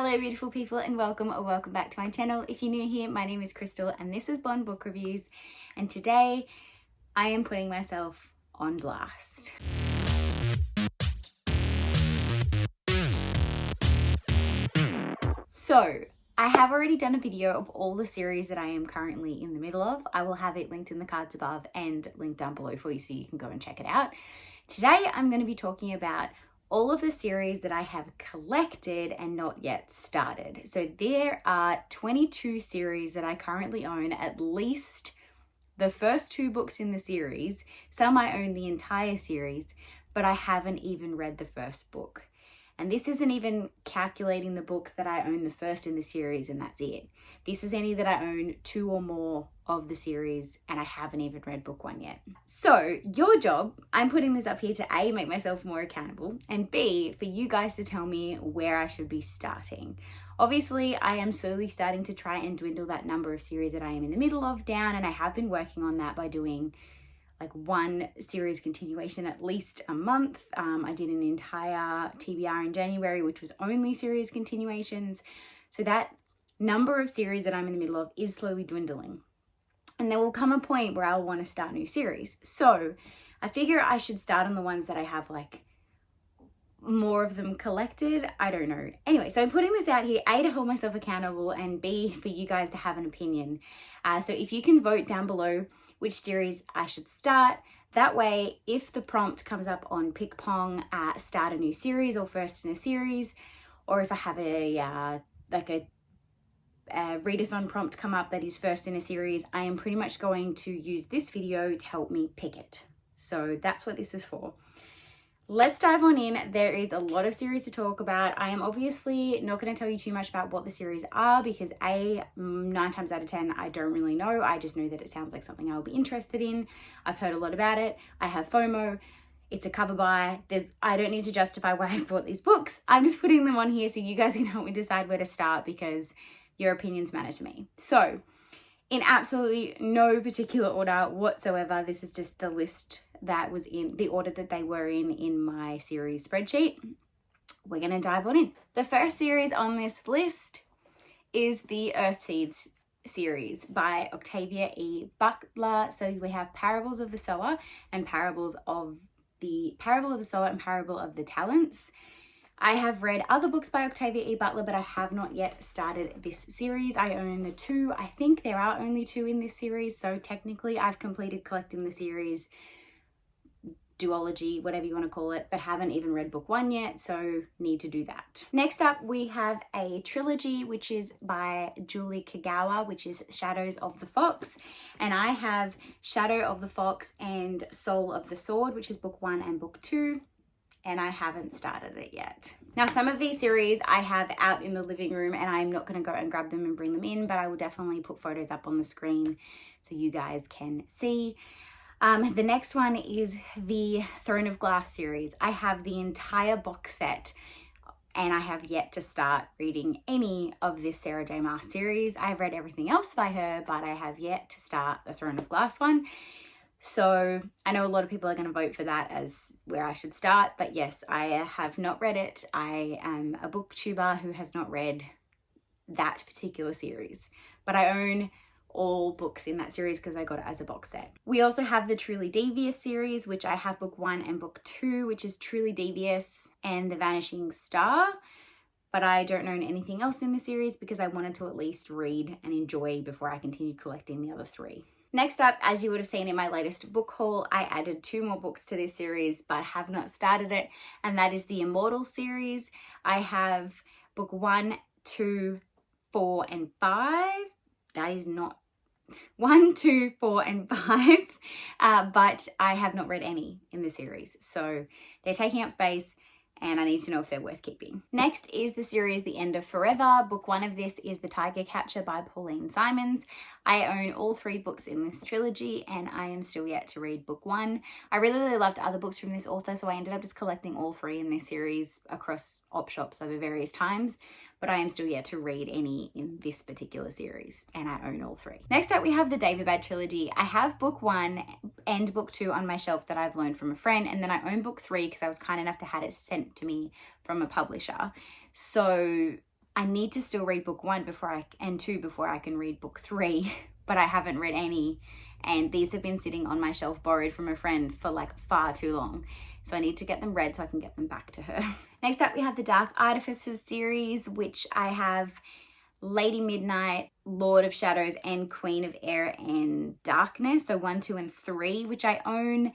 Hello beautiful people and welcome back to my channel. If you're new here, my name is Crystal and this is Bond Book Reviews, and today I am putting myself on blast. So I have already done a video of all the series that I am currently in the middle of. I will have it linked in the cards above and linked down below for you so you can go and check it out. Today I'm going to be talking about all of the series that I have collected and not yet started. So there are 22 series that I currently own, at least the first 2 books in the series. Some I own the entire series, but I haven't even read the first book. And this isn't even calculating the books that I own the first in the series and that's it. This is any that I own 2 or more of the series and I haven't even read book 1 yet. So your job, I'm putting this up here to A, make myself more accountable, and B, for you guys to tell me where I should be starting. Obviously, I am slowly starting to try and dwindle that number of series that I am in the middle of down, and I have been working on that by doing like 1 series continuation at least a month. I did an entire TBR in January, which was only series continuations. So that number of series that I'm in the middle of is slowly dwindling. And there will come a point where I'll want to start new series. So I figure I should start on the ones that I have like more of them collected. I don't know. Anyway, so I'm putting this out here, A, to hold myself accountable, and B, for you guys to have an opinion. So if you can vote down below which series I should start. That way, if the prompt comes up on PickPong, start a new series or first in a series, or if I have a readathon prompt come up that is first in a series, I am pretty much going to use this video to help me pick it. So that's what this is for. Let's dive on in. There is a lot of series to talk about. I am obviously not going to tell you too much about what the series are because A, 9 times out of 10, I don't really know. I just know that it sounds like something I'll be interested in. I've heard a lot about it. I have FOMO. It's a cover buy. I don't need to justify why I've bought these books. I'm just putting them on here so you guys can help me decide where to start because your opinions matter to me. So in absolutely no particular order whatsoever, this is just the list that was in the order that they were in my series spreadsheet. We're going to dive on in. The first series on this list is the Earthseeds series by Octavia E. Butler. So we have Parables of the Sower and Parable of the Talents. I have read other books by Octavia E. Butler, but I have not yet started this series. I own the 2. I think there are only 2 in this series, so technically I've completed collecting the series, duology, whatever you want to call it, but haven't even read book 1 yet, so need to do that. Next up, we have a trilogy, which is by Julie Kagawa, which is Shadows of the Fox, and I have Shadow of the Fox and Soul of the Sword, which is book 1 and book 2. And I haven't started it yet. Now, some of these series I have out in the living room and I'm not going to go and grab them and bring them in, but I will definitely put photos up on the screen so you guys can see. The next one is the Throne of Glass series. I have the entire box set and I have yet to start reading any of this Sarah J. Maas series. I've read everything else by her, but I have yet to start the Throne of Glass one. So I know a lot of people are going to vote for that as where I should start, but yes, I have not read it. I am a booktuber who has not read that particular series, but I own all books in that series because I got it as a box set. We also have the Truly Devious series, which I have book 1 and book 2, which is Truly Devious and The Vanishing Star, but I don't own anything else in the series because I wanted to at least read and enjoy before I continued collecting the other 3. Next up, as you would have seen in my latest book haul, I added 2 more books to this series, but have not started it, and that is the Immortal series. I have book 1, 2, 4, and 5. That is not 1, 2, 4, and 5, but I have not read any in the series, so they're taking up space and I need to know if they're worth keeping. Next is the series The End of Forever. Book 1 of this is The Tiger Catcher by Pauline Simons. I own all 3 books in this trilogy and I am still yet to read book 1. I really loved other books from this author, so I ended up just collecting all 3 in this series across op shops over various times, but I am still yet to read any in this particular series and I own all 3. Next up, we have the David trilogy. I have book 1 and book 2 on my shelf that I've loaned from a friend, and then I own book 3 because I was kind enough to have it sent to me from a publisher. So I need to still read book 1 and 2 before I can read book 3, but I haven't read any. And these have been sitting on my shelf borrowed from a friend for like far too long. So I need to get them read so I can get them back to her. Next up, we have the Dark Artificers series, which I have Lady Midnight, Lord of Shadows, and Queen of Air and Darkness. So 1, 2, and 3, which I own.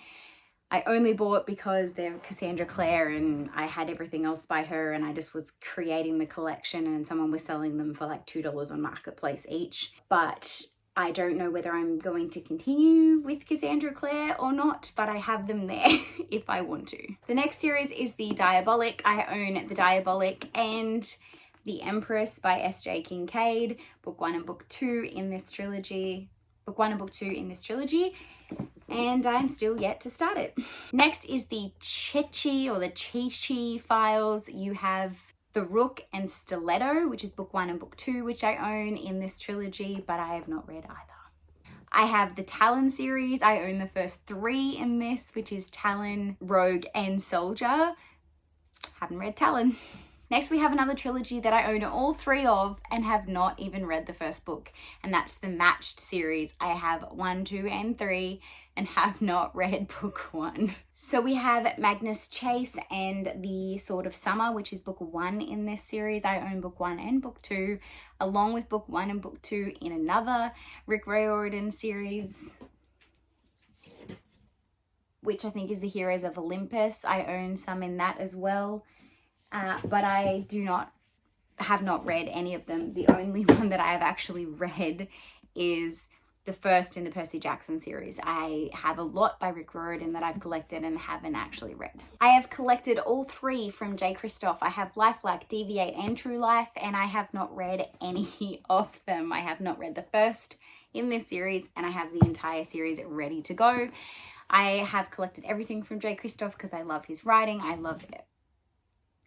I only bought because they're Cassandra Clare and I had everything else by her, and I just was creating the collection and someone was selling them for like $2 on Marketplace each. But I don't know whether I'm going to continue with Cassandra Clare or not, but I have them there if I want to. The next series is the Diabolic. I own the Diabolic and the Empress by S.J. Kincaid, book 1 and book 2 in this trilogy. Book 1 and book 2 in this trilogy. And I'm still yet to start it. Next is the Chechi or the Chichi files. You have The Rook and Stiletto, which is book 1 and book 2, which I own in this trilogy, but I have not read either. I have the Talon series. I own the first 3 in this, which is Talon, Rogue, and Soldier. Haven't read Talon. Next, we have another trilogy that I own all 3 of and have not even read the first book, and that's the Matched series. I have 1, 2, and 3 and have not read book 1. So we have Magnus Chase and the Sword of Summer, which is book 1 in this series. I own book 1 and book 2, along with book 1 and book 2 in another Rick Riordan series, which I think is the Heroes of Olympus. I own some in that as well. But I have not read any of them. The only one that I have actually read is the first in the Percy Jackson series. I have a lot by Rick Riordan that I've collected and haven't actually read. I have collected all 3 from J. Christoph. I have Life Like, Deviate, and True Life, and I have not read any of them. I have not read the first in this series, and I have the entire series ready to go. I have collected everything from J. Christoph because I love his writing. I love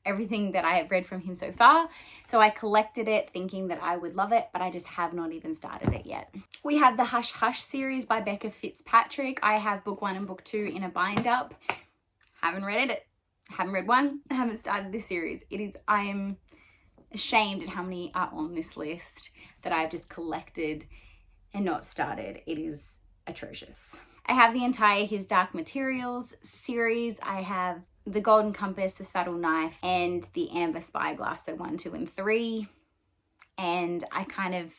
everything that I have read from him so far. So I collected it thinking that I would love it, but I just have not even started it yet. We have the Hush Hush series by Becca Fitzpatrick. I have book 1 and book 2 in a bind up. Haven't read it. Haven't read 1. Haven't started this series. I am ashamed at how many are on this list that I've just collected and not started. It is atrocious. I have the entire His Dark Materials series. I have the Golden Compass, the Subtle Knife, and the Amber Spyglass, so 1, 2, and 3. And I kind of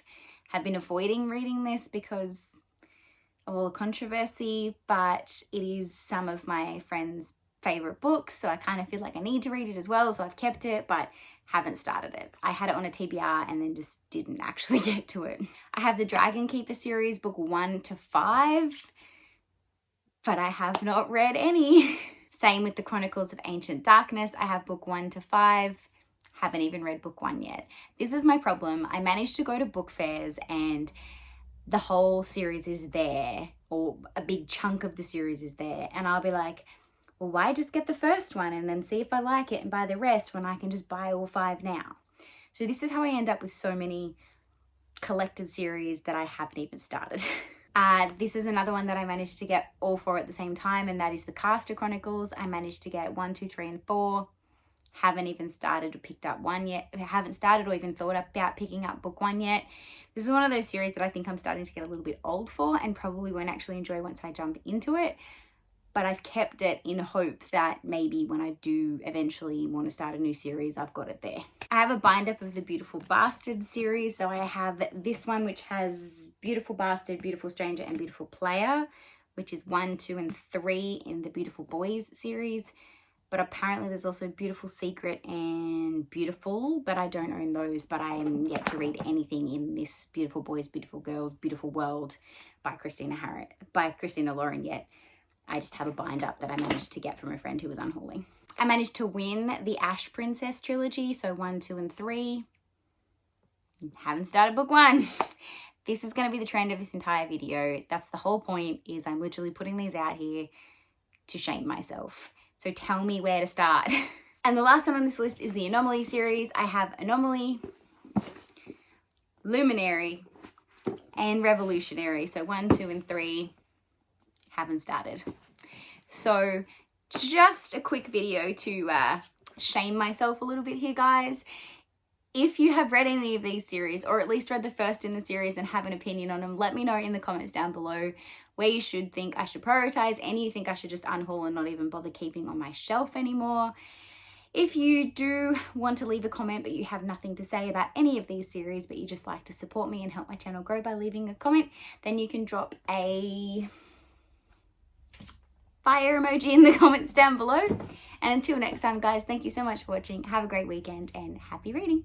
have been avoiding reading this because of all the controversy, but it is some of my friends' favorite books, so I kind of feel like I need to read it as well, so I've kept it, but haven't started it. I had it on a TBR and then just didn't actually get to it. I have the Dragon Keeper series, book 1 to 5, but I have not read any. Same with the Chronicles of Ancient Darkness. I have book 1 to 5. Haven't even read book 1 yet. This is my problem. I managed to go to book fairs and the whole series is there, or a big chunk of the series is there. And I'll be like, well, why just get the first one and then see if I like it and buy the rest when I can just buy all 5 now? So this is how I end up with so many collected series that I haven't even started. This is another one that I managed to get all 4 at the same time, and that is the Caster Chronicles. I managed to get 1, 2, 3, and 4. Haven't even started or picked up 1 yet. Haven't started or even thought about picking up book 1 yet. This is one of those series that I think I'm starting to get a little bit old for and probably won't actually enjoy once I jump into it. But I've kept it in hope that maybe when I do eventually want to start a new series, I've got it there. I have a bind up of the Beautiful Bastard series. So I have this one, which has Beautiful Bastard, Beautiful Stranger, and Beautiful Player, which is 1, 2, and 3 in the Beautiful Boys series. But apparently there's also Beautiful Secret and Beautiful, but I don't own those. But I am yet to read anything in this Beautiful Boys, Beautiful Girls, Beautiful World by Christina Lauren yet. I just have a bind up that I managed to get from a friend who was unhauling. I managed to win the Ash Princess trilogy, so 1, 2, and 3. Haven't started book 1. This is going to be the trend of this entire video. That's the whole point, is I'm literally putting these out here to shame myself. So tell me where to start. And the last one on this list is the Anomaly series. I have Anomaly, Luminary, and Revolutionary. So 1, 2, and 3. Haven't started. So just a quick video to shame myself a little bit here, guys. If you have read any of these series, or at least read the first in the series and have an opinion on them, let me know in the comments down below where you should think I should prioritize, any you think I should just unhaul and not even bother keeping on my shelf anymore. If you do want to leave a comment but you have nothing to say about any of these series, but you just like to support me and help my channel grow by leaving a comment, then you can drop a fire emoji in the comments down below. And until next time, guys, thank you so much for watching. Have a great weekend and happy reading.